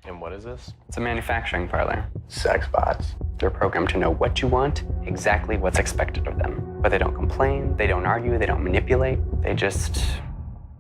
And what is this? It's a manufacturing parlor. Sexbots. They're programmed to know what you want, exactly what's expected of them. But they don't complain, they don't argue, they don't manipulate, they just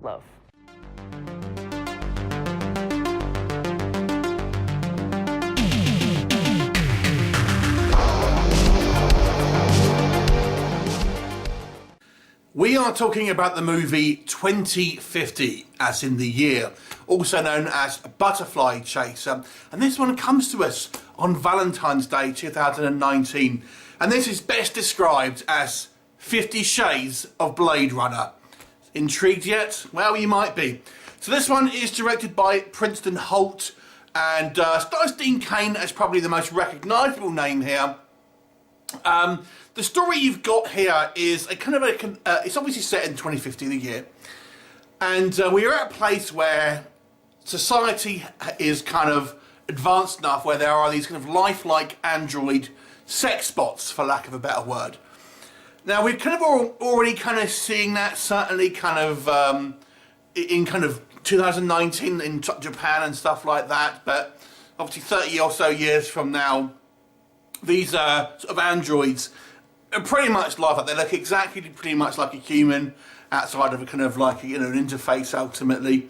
love. We are talking about the movie 2050, as in the year, also known as Butterfly Chaser. And this one comes to us on Valentine's Day 2019. And this is best described as 50 Shades of Blade Runner. Intrigued yet? Well, you might be. So this one is directed by Shannone Holt and stars Dean Cain as probably the most recognisable name here. The story you've got here is a kind of it's obviously set in 2050, the year, and we are at a place where society is kind of advanced enough where there are these kind of lifelike android sex bots, for lack of a better word. Now we're kind of already kind of seeing that, certainly kind of in kind of 2019 in Japan and stuff like that, but obviously 30 or so years from now, these sort of androids are pretty much like, they look exactly pretty much like a human outside of a kind of like, you know, an interface ultimately.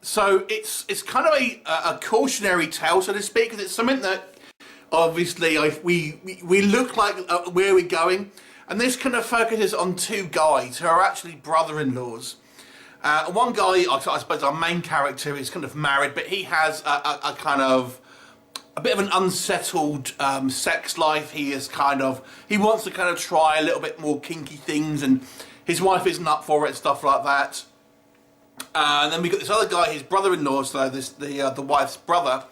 So it's kind of a cautionary tale, so to speak, because it's something that obviously we look like where we're going, and this kind of focuses on two guys who are actually brother-in-laws. One guy, I suppose our main character, is kind of married, but he has a kind of a bit of an unsettled sex life. He wants to kind of try a little bit more kinky things, and his wife isn't up for it, stuff like that. And then we got this other guy, his brother-in-law, so the wife's brother,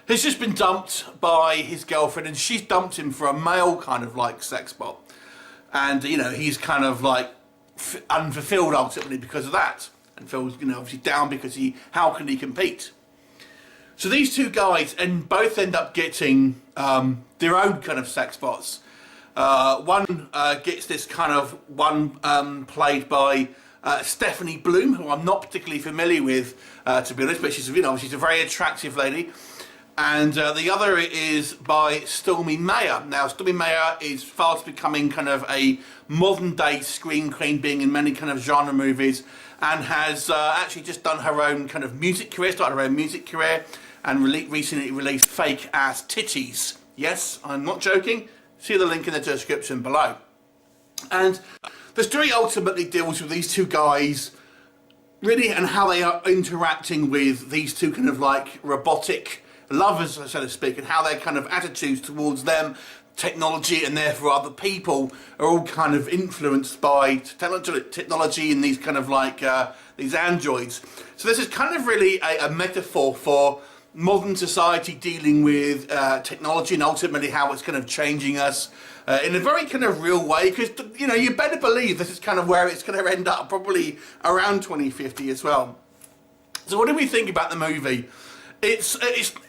has just been dumped by his girlfriend, and she's dumped him for a male kind of like sex bot. And you know, he's kind of like unfulfilled ultimately because of that, and feels, you know, obviously down because how can he compete? So these two guys both end up getting their own kind of sex bots. One gets this kind of one played by Stefanie Bloom, who I'm not particularly familiar with, to be honest, but she's, you know, she's a very attractive lady. And the other is by Stormi Maya. Now, Stormi Maya is fast becoming kind of a modern-day screen queen, being in many kind of genre movies, and has actually just done her own kind of music career, started her own music career, and recently released Fake Ass Titties. Yes, I'm not joking. See the link in the description below. And the story ultimately deals with these two guys, really, and how they are interacting with these two kind of like robotic lovers, so to speak, and how their kind of attitudes towards them, technology, and therefore other people, are all kind of influenced by technology and these kind of like these androids. So this is kind of really a metaphor for modern society dealing with technology, and ultimately how it's kind of changing us in a very kind of real way, because, you know, you better believe this is kind of where it's going to end up, probably around 2050 as well. So what do we think about the movie? It's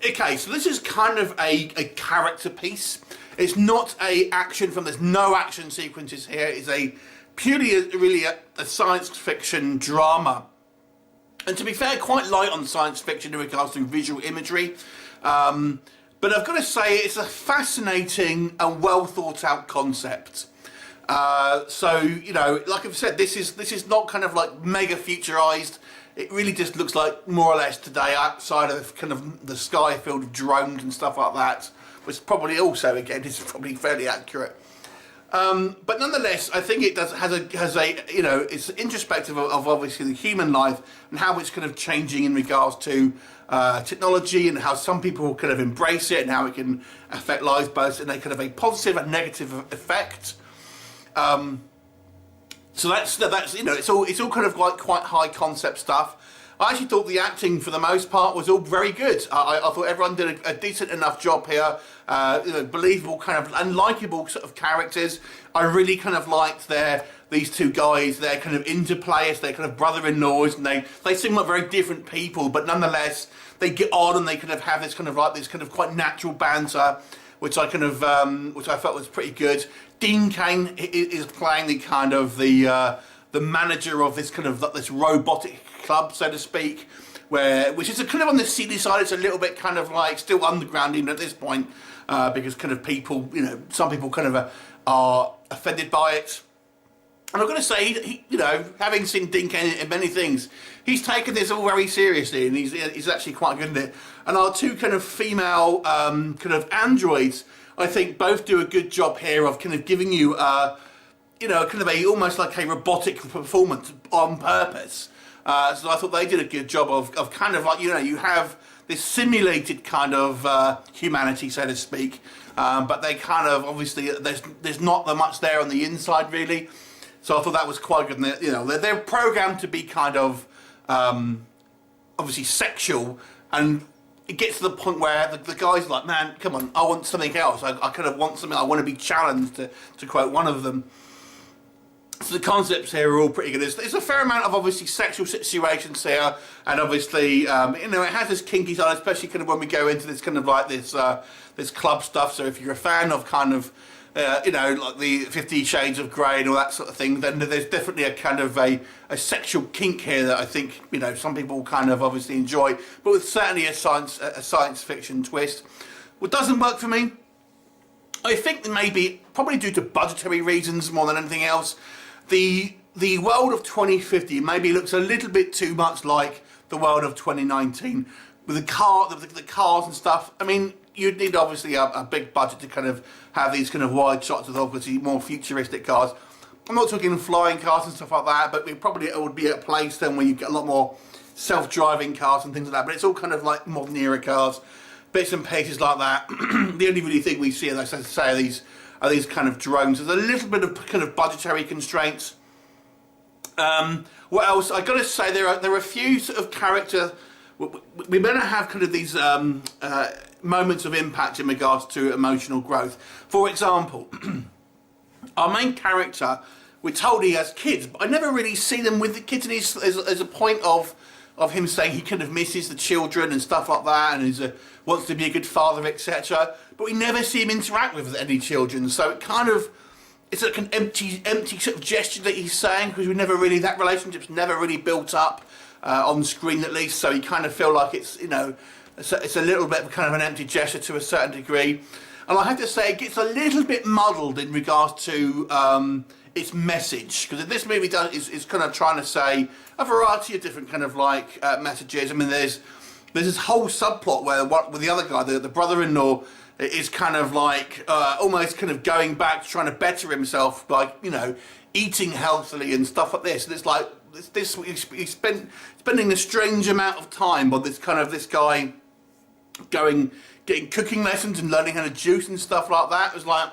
okay, so this is kind of a character piece. It's not a action film. There's no action sequences here. It's a purely really a science fiction drama. And to be fair, quite light on science fiction in regards to visual imagery. But I've got to say, it's a fascinating and well thought out concept. So, you know, like I've said, this is not kind of like mega futurized. It really just looks like more or less today, outside of kind of the sky filled with drones and stuff like that, which probably also, again, is probably fairly accurate. But nonetheless, I think it has a you know, it's introspective of obviously the human life and how it's kind of changing in regards to technology, and how some people kind of embrace it and how it can affect lives both in a kind of a positive and negative effect. So that's you know, it's all kind of like quite high concept stuff. I actually thought the acting for the most part was all very good. I thought everyone did a decent enough job here. You know, believable kind of and likeable sort of characters. I really kind of liked these two guys, their kind of interplay as their kind of brother-in-laws, and they seem like very different people, but nonetheless they get on and they kind of have this kind of quite natural banter, which I kind of which I felt was pretty good. Dean Cain is playing the kind of the manager of this kind of this robotic club, so to speak. which is kind of on the seedy side. It's a little bit kind of like still underground even at this point, because kind of people, some people kind of are offended by it. And I've got to say, he, having seen Dean Cain in many things, he's taken this all very seriously, and he's actually quite good at it. And our two kind of female kind of androids, I think, both do a good job here of kind of giving you, kind of almost like a robotic performance on purpose. So I thought they did a good job of kind of like, you have this simulated kind of humanity, so to speak, but they kind of, obviously, there's not that much there on the inside, really. So I thought that was quite good. And they're programmed to be kind of, obviously, sexual, and it gets to the point where the guy's like, man, come on, I want something else. I kind of want something, I want to be challenged, to quote one of them. So the concepts here are all pretty good. There's a fair amount of, obviously, sexual situations here, and obviously, it has this kinky side, especially kind of when we go into this kind of like this club stuff. So if you're a fan of kind of, like the 50 Shades of Grey and all that sort of thing, then there's definitely a kind of a sexual kink here that I think, some people kind of obviously enjoy, but with certainly a science fiction twist. What doesn't work for me, I think maybe, probably due to budgetary reasons more than anything else, the world of 2050 maybe looks a little bit too much like the world of 2019, with the cars and stuff. I mean, you'd need obviously a big budget to kind of have these kind of wide shots with obviously more futuristic cars. I'm not talking flying cars and stuff like that, but it would be a place then where you get a lot more self-driving cars and things like that. But it's all kind of like modern era cars, bits and pieces like that. The only really thing we see, as I say, are these kind of drones. There's a little bit of kind of budgetary constraints. What else? I got to say, there are a few sort of character. We're going to have kind of these moments of impact in regards to emotional growth. For example, our main character, we're told he has kids, but I never really see them with the kids, and there's a point of him saying he kind of misses the children and stuff like that, and wants to be a good father, etc. But we never see him interact with any children, so it's like an empty sort of gesture that he's saying, because that relationship's never really built up on screen, at least. So you kind of feel like it's a little bit of kind of an empty gesture to a certain degree. And I have to say, it gets a little bit muddled in regards to its message, because this movie is kind of trying to say a variety of different kind of like messages. I mean, there's this whole subplot where with the other guy, the brother-in-law, is kind of like almost kind of going back to trying to better himself by eating healthily and stuff like this. And it's like he's spending a strange amount of time on this guy getting cooking lessons and learning how to juice and stuff like that. It was like,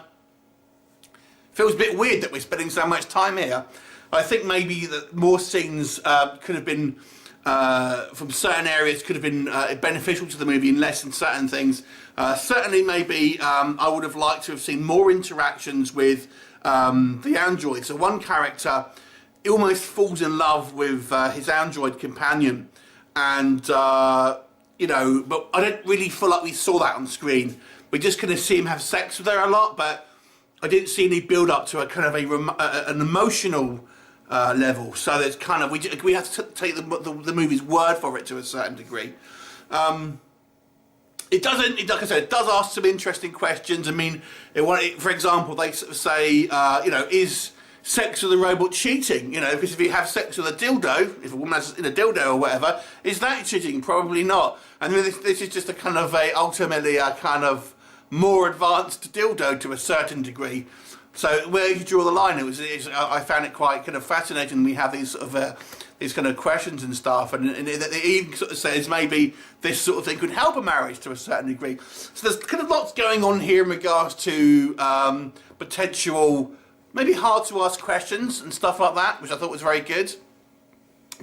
feels a bit weird that we're spending so much time here. I think maybe that more scenes could have been from certain areas could have been beneficial to the movie, and less in certain things. Certainly, maybe I would have liked to have seen more interactions with the android. So one character, he almost falls in love with his android companion, and but I don't really feel like we saw that on screen. We just kind of see him have sex with her a lot, but I didn't see any build up to a kind of an emotional level. So there's kind of we have to take the movie's word for it to a certain degree. It doesn't, like I said, it does ask some interesting questions. I mean, for example, they sort of say, is sex with a robot cheating? Because if you have sex with a dildo, if a woman has in a dildo or whatever, is that cheating? Probably not. And this is just a kind of ultimately a kind of more advanced dildo to a certain degree. So where you draw the line, I found it quite kind of fascinating. We have these sort of these kind of questions and stuff, and it even sort of says maybe this sort of thing could help a marriage to a certain degree. So there's kind of lots going on here in regards to potential, maybe hard to ask questions and stuff like that, which I thought was very good.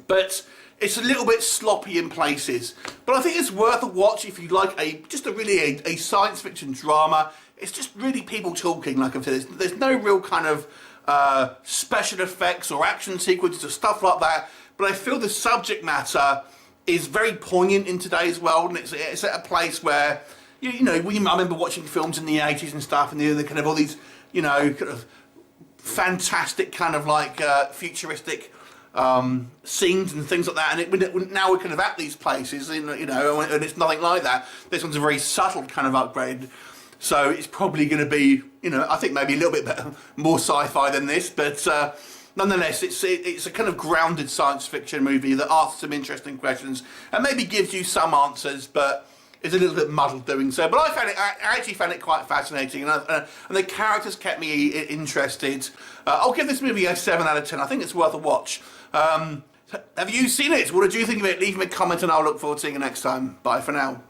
But it's a little bit sloppy in places. But I think it's worth a watch if you like a science fiction drama. It's just really people talking, like I've said. There's no real kind of special effects or action sequences or stuff like that. But I feel the subject matter is very poignant in today's world, and it's at a place where, I remember watching films in the 80s and stuff, and the kind of all these, kind of fantastic kind of like futuristic scenes and things like that, and now we're kind of at these places, and it's nothing like that. This one's a very subtle kind of upgrade, so it's probably going to be, I think maybe a little bit better, more sci-fi than this, but nonetheless, it's a kind of grounded science fiction movie that asks some interesting questions and maybe gives you some answers, but is a little bit muddled doing so. But I actually found it quite fascinating, and the characters kept me interested. I'll give this movie a 7 out of 10. I think it's worth a watch. Have you seen it? What did you think of it? Leave me a comment and I'll look forward to seeing you next time. Bye for now.